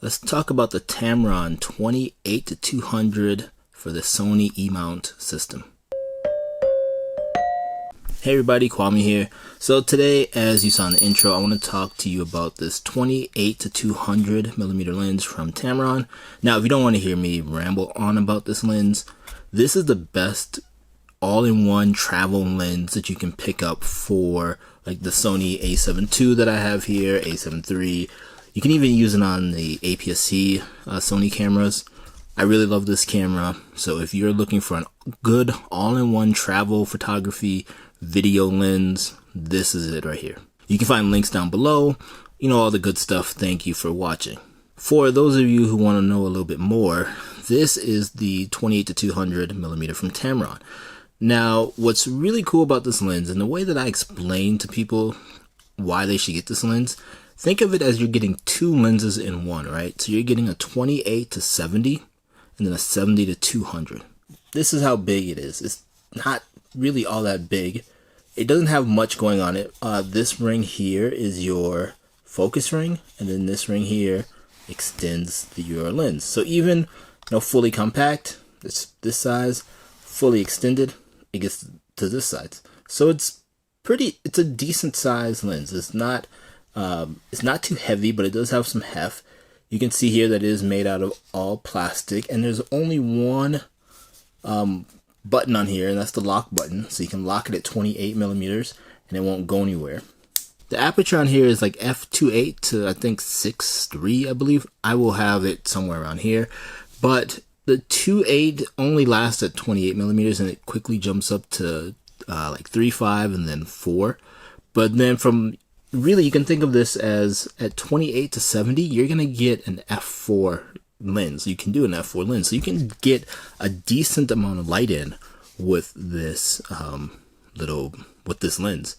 Let's talk about the Tamron 28-200 for the Sony E-mount system. Hey everybody, Kwame here. So today, as you saw in the intro, I want to talk to you about this 28-200 millimeter lens from Tamron. Now, if you don't want to hear me ramble on about this lens, this is the best all-in-one travel lens that you can pick up for like the Sony a7 II that I have here, a7 III. You can even use it on the APS-C Sony cameras. I really love this camera. So if you're looking for a good all-in-one travel photography video lens, this is it right here. You can find links down below, all the good stuff. Thank you for watching. For those of you who want to know a little bit more, this is the 28-200 millimeter from Tamron. Now, what's really cool about this lens, and the way that I explain to people why they should get this lens, think of it as you're getting two lenses in one, right? So you're getting a 28-70 and then a 70-200. This is how big it is. It's not really all that big. It doesn't have much going on it. This ring here is your focus ring, and then this ring here extends your lens. So even fully compact, it's this size, fully extended, it gets to this size. So it's a decent size lens. It's not too heavy, but it does have some heft. You can see here that it is made out of all plastic, and there's only one button on here, and that's the lock button, so you can lock it at 28 millimeters and it won't go anywhere. The aperture on here is like F2.8 to I think 6.3, I believe. I will have it somewhere around here, but the 2.8 only lasts at 28 millimeters and it quickly jumps up to like 3.5 and then 4. But then you can think of this as at 28-70, you're gonna get an f4 lens. You can do an f4 lens, so you can get a decent amount of light in with this lens.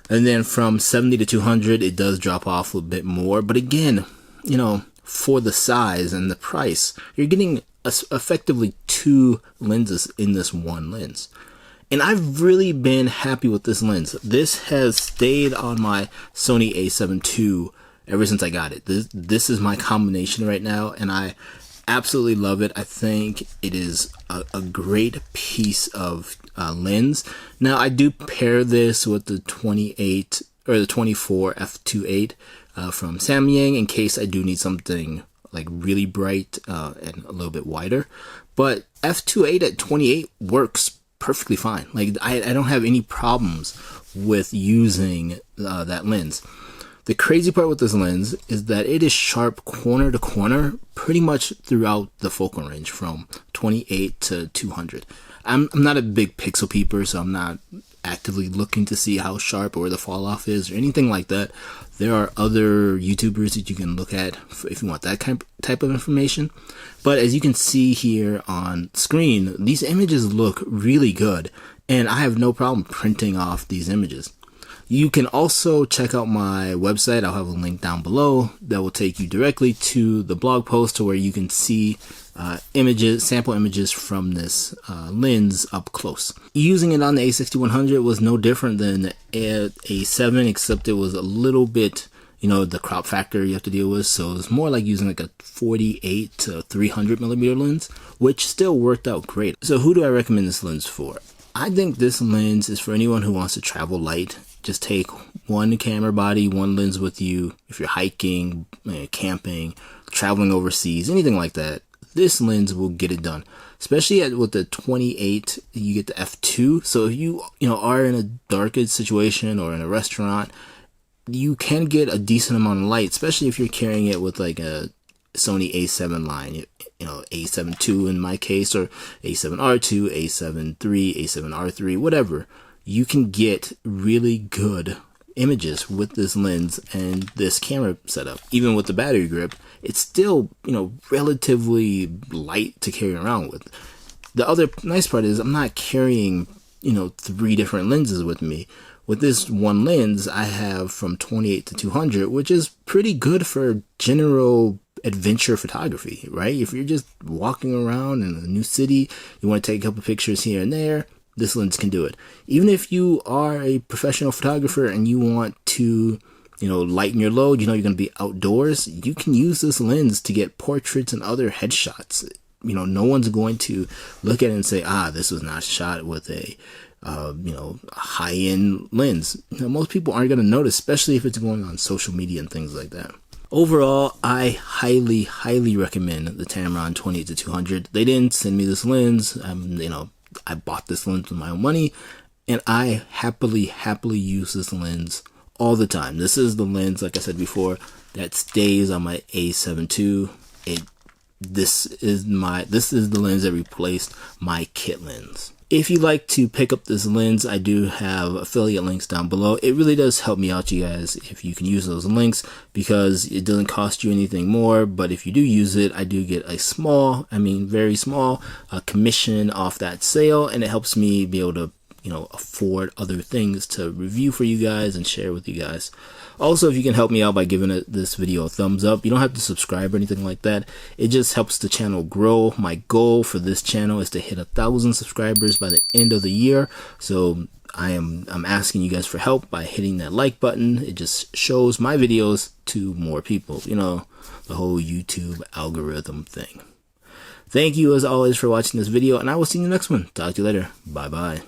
And then from 70-200, it does drop off a bit more, but again, for the size and the price, you're getting effectively two lenses in this one lens. And I've really been happy with this lens. This has stayed on my Sony a7 II ever since I got it. This is my combination right now, and I absolutely love it. I think it is a great piece of lens. Now, I do pair this with the 28 or the 24 f2.8 from Samyang in case I do need something like really bright and a little bit wider. But f2.8 at 28 works perfectly fine. Like I don't have any problems with using that lens. The crazy part with this lens is that it is sharp corner to corner pretty much throughout the focal range from 28-200. I'm not a big pixel peeper, so I'm not actively looking to see how sharp or where the fall off is or anything like that. There are other YouTubers that you can look at if you want that type of information. But as you can see here on screen, these images look really good, and I have no problem printing off these images. You can also check out my website. I'll have a link down below that will take you directly to the blog post to where you can see sample images from this lens up close. Using it on the a6100 was no different than the a7, except it was a little bit, the crop factor you have to deal with. So it's more like using like a 48-300 millimeter lens, which still worked out great. So who do I recommend this lens for? I think this lens is for anyone who wants to travel light. Just take one camera body, one lens with you. If you're hiking, camping, traveling overseas, anything like that, this lens will get it done. Especially with the 28, you get the f2. So if you are in a darker situation or in a restaurant, you can get a decent amount of light, especially if you're carrying it with like a Sony a7 line, a7 II in my case, or a7R2, a7 III, a7R3, whatever. You can get really good images with this lens and this camera setup. Even with the battery grip, it's still, relatively light to carry around with. The other nice part is I'm not carrying, 3 different lenses with me. With this one lens, I have from 28-200, which is pretty good for general adventure photography, right? If you're just walking around in a new city, you want to take a couple pictures here and there, this lens can do it. Even if you are a professional photographer and you want to lighten your load, you're going to be outdoors, you can use this lens to get portraits and other headshots. No one's going to look at it and say, this was not shot with a high-end lens. Most people aren't going to notice, especially if it's going on social media and things like that. Overall, I highly recommend the Tamron 28-200. They didn't send me this lens. I bought this lens with my own money, and I happily use this lens all the time. This is the lens, like I said before, that stays on my A7 II. This is the lens that replaced my kit lens. If you'd like to pick up this lens, I do have affiliate links down below. It really does help me out, you guys, if you can use those links, because it doesn't cost you anything more. But if you do use it, I do get a very small commission off that sale, and it helps me be able to afford other things to review for you guys and share with you guys. Also, if you can help me out by giving this video a thumbs up, you don't have to subscribe or anything like that. It just helps the channel grow. My goal for this channel is to hit 1,000 subscribers by the end of the year. So I'm asking you guys for help by hitting that like button. It just shows my videos to more people. The whole YouTube algorithm thing. Thank you as always for watching this video, and I will see you in the next one. Talk to you later. Bye bye.